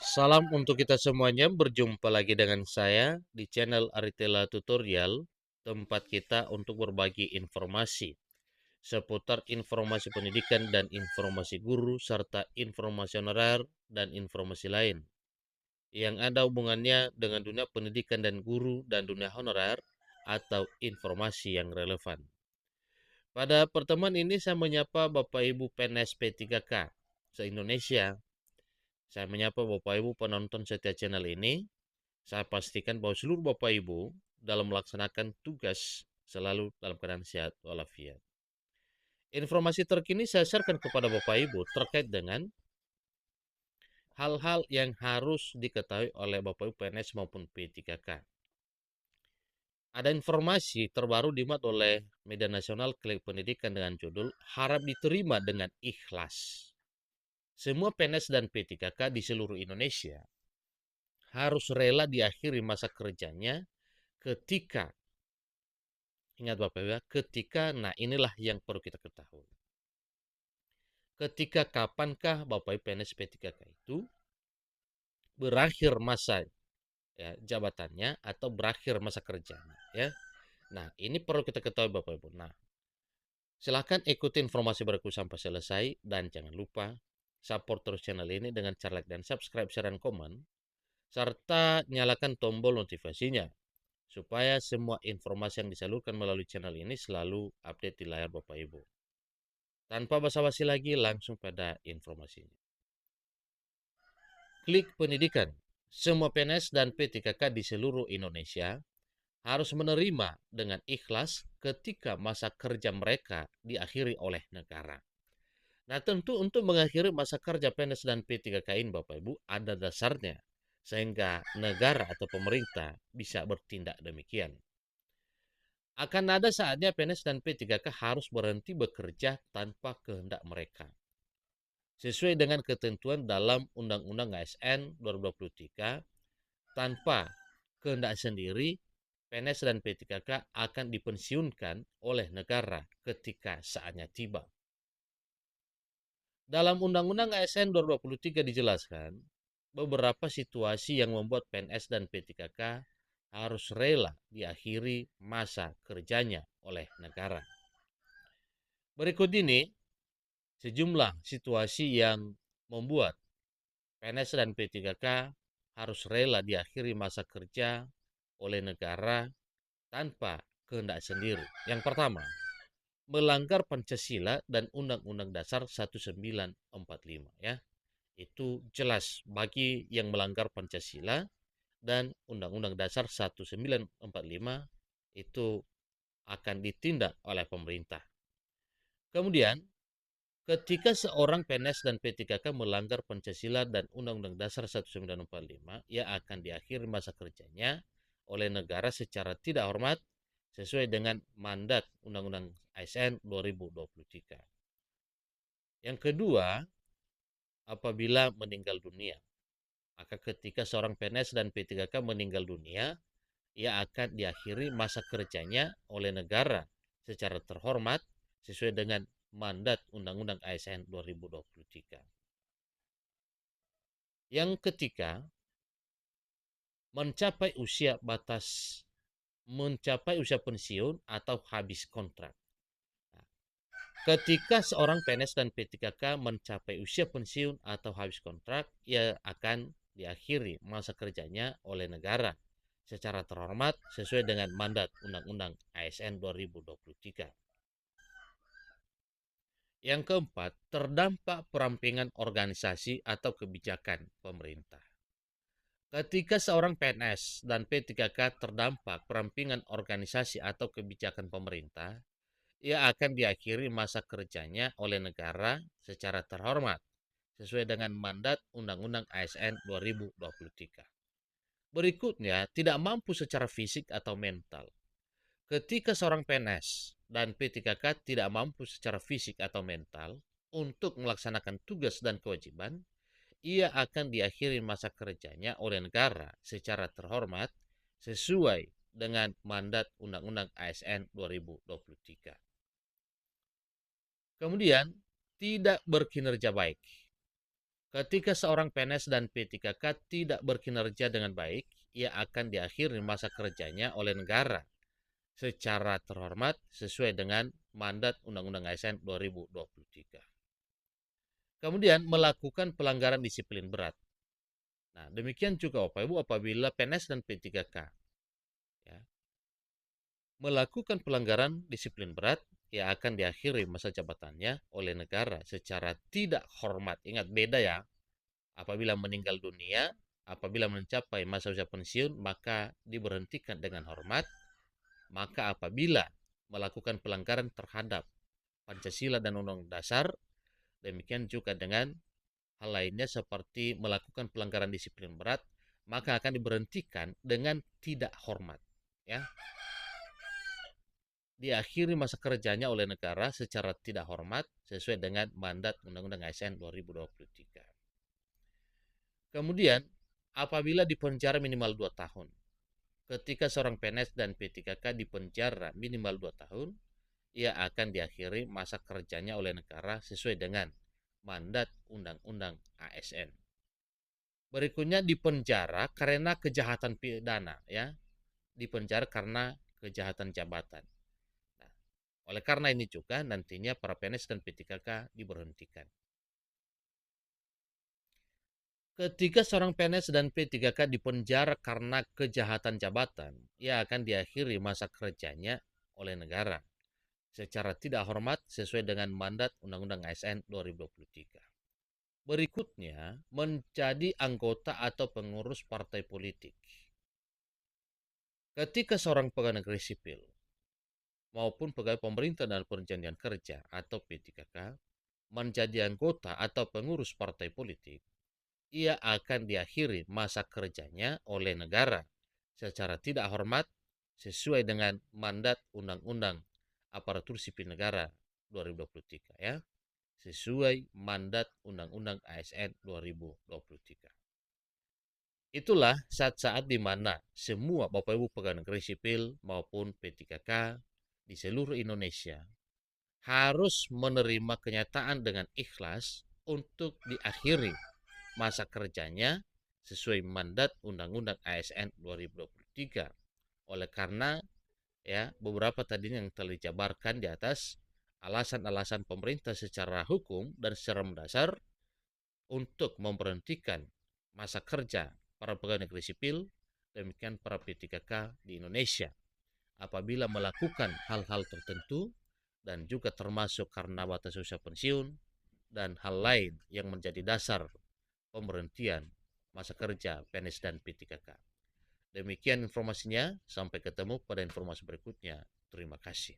Salam untuk kita semuanya, berjumpa lagi dengan saya di channel Aritela Tutorial, tempat kita untuk berbagi informasi seputar informasi pendidikan dan informasi guru, serta informasi honorer dan informasi lain yang ada hubungannya dengan dunia pendidikan dan guru dan dunia honorer atau informasi yang relevan. Pada pertemuan ini saya menyapa Bapak Ibu PNS P3K se-Indonesia. Saya menyapa Bapak Ibu penonton setia channel ini. Saya pastikan bahwa seluruh Bapak Ibu dalam melaksanakan tugas selalu dalam keadaan sehat walafiat. Informasi terkini saya sharekan kepada Bapak Ibu terkait dengan hal-hal yang harus diketahui oleh Bapak Ibu PNS maupun P3K. Ada informasi terbaru dimuat oleh media nasional Klik Pendidikan dengan judul "Harap Diterima dengan Ikhlas". Semua PNS dan P3K di seluruh Indonesia harus rela diakhiri masa kerjanya ketika, ingat Bapak Ibu, nah inilah yang perlu kita ketahui. Ketika kapankah Bapak Ibu PNS P3K itu berakhir masa jabatannya atau berakhir masa kerjanya ya. Nah, ini perlu kita ketahui Bapak Ibu. Nah, silahkan ikuti informasi berikut sampai selesai dan jangan lupa support terus channel ini dengan cara like dan subscribe, share dan komen serta nyalakan tombol notifikasinya supaya semua informasi yang disalurkan melalui channel ini selalu update di layar Bapak Ibu. Tanpa basa-basi lagi, langsung pada informasinya. Klik Pendidikan. Semua PNS dan P3K di seluruh Indonesia harus menerima dengan ikhlas ketika masa kerja mereka diakhiri oleh negara. Nah, tentu untuk mengakhiri masa kerja PNS dan P3K ini Bapak Ibu ada dasarnya sehingga negara atau pemerintah bisa bertindak demikian. Akan ada saatnya PNS dan P3K harus berhenti bekerja tanpa kehendak mereka. Sesuai dengan ketentuan dalam Undang-Undang ASN 2023, tanpa kehendak sendiri, PNS dan P3K akan dipensiunkan oleh negara ketika saatnya tiba. Dalam Undang-Undang ASN 2023 dijelaskan beberapa situasi yang membuat PNS dan P3K harus rela diakhiri masa kerjanya oleh negara. Berikut ini sejumlah situasi yang membuat PNS dan P3K harus rela diakhiri masa kerja oleh negara tanpa kehendak sendiri. Yang pertama, melanggar Pancasila dan Undang-Undang Dasar 1945 ya. Itu jelas bagi yang melanggar Pancasila dan Undang-Undang Dasar 1945 itu akan ditindak oleh pemerintah. Kemudian, ketika seorang PNS dan P3K melanggar Pancasila dan Undang-Undang Dasar 1945, ia akan diakhiri masa kerjanya oleh negara secara tidak hormat sesuai dengan mandat Undang-Undang ASN 2023. Yang kedua, apabila meninggal dunia. Maka ketika seorang PNS dan P3K meninggal dunia, ia akan diakhiri masa kerjanya oleh negara secara terhormat sesuai dengan mandat Undang-Undang ASN 2023. Yang ketiga, mencapai usia pensiun atau habis kontrak. Ketika seorang PNS dan P3K mencapai usia pensiun atau habis kontrak, ia akan diakhiri masa kerjanya oleh negara secara terhormat sesuai dengan mandat Undang-Undang ASN 2023. Yang keempat, terdampak perampingan organisasi atau kebijakan pemerintah. Ketika seorang PNS dan P3K terdampak perampingan organisasi atau kebijakan pemerintah, ia akan diakhiri masa kerjanya oleh negara secara terhormat sesuai dengan mandat Undang-Undang ASN 2023. Berikutnya, tidak mampu secara fisik atau mental. Ketika seorang PNS dan P3K tidak mampu secara fisik atau mental untuk melaksanakan tugas dan kewajiban, ia akan diakhiri masa kerjanya oleh negara secara terhormat sesuai dengan mandat Undang-Undang ASN 2023. Kemudian, tidak berkinerja baik. Ketika seorang PNS dan P3K tidak berkinerja dengan baik, ia akan diakhiri masa kerjanya oleh negara secara terhormat sesuai dengan mandat Undang-Undang ASN 2023. Kemudian melakukan pelanggaran disiplin berat. Nah, demikian juga Bapak Ibu apabila PNS dan P3K ya, melakukan pelanggaran disiplin berat, ia akan diakhiri masa jabatannya oleh negara secara tidak hormat. Ingat beda ya. Apabila meninggal dunia, apabila mencapai masa usia pensiun, maka diberhentikan dengan hormat. Maka apabila melakukan pelanggaran terhadap Pancasila dan Undang-Undang Dasar, demikian juga dengan hal lainnya seperti melakukan pelanggaran disiplin berat, maka akan diberhentikan dengan tidak hormat. Ya, diakhiri masa kerjanya oleh negara secara tidak hormat sesuai dengan mandat Undang-Undang ASN 2023. Kemudian, apabila dipenjara minimal 2 tahun, ketika seorang PNS dan P3K dipenjara minimal 2 tahun, ia akan diakhiri masa kerjanya oleh negara sesuai dengan mandat Undang-Undang ASN. Berikutnya dipenjara karena kejahatan pidana, ya, dipenjara karena kejahatan jabatan. Nah, oleh karena ini juga nantinya para PNS dan P3K diberhentikan. Ketika seorang PNS dan P3K dipenjara karena kejahatan jabatan, ia akan diakhiri masa kerjanya oleh negara secara tidak hormat sesuai dengan mandat Undang-Undang ASN 2023. Berikutnya, menjadi anggota atau pengurus partai politik. Ketika seorang pegawai negeri sipil maupun pegawai pemerintah dan perjanjian kerja atau P3K menjadi anggota atau pengurus partai politik, ia akan diakhiri masa kerjanya oleh negara secara tidak hormat sesuai dengan mandat Undang-Undang Aparatur Sipil Negara 2023 ya, sesuai mandat Undang-Undang ASN 2023. Itulah saat-saat di mana semua Bapak Ibu pegawai negeri sipil maupun P3K di seluruh Indonesia harus menerima kenyataan dengan ikhlas untuk diakhiri masa kerjanya sesuai mandat Undang-Undang ASN 2023. Oleh karena ya beberapa tadinya yang telah dijabarkan di atas alasan-alasan pemerintah secara hukum dan secara mendasar untuk memberhentikan masa kerja para pegawai negeri sipil, demikian para P3K di Indonesia apabila melakukan hal-hal tertentu dan juga termasuk karena batas usia pensiun dan hal lain yang menjadi dasar pemberhentian masa kerja PNS dan P3K. Demikian informasinya, sampai ketemu pada informasi berikutnya. Terima kasih.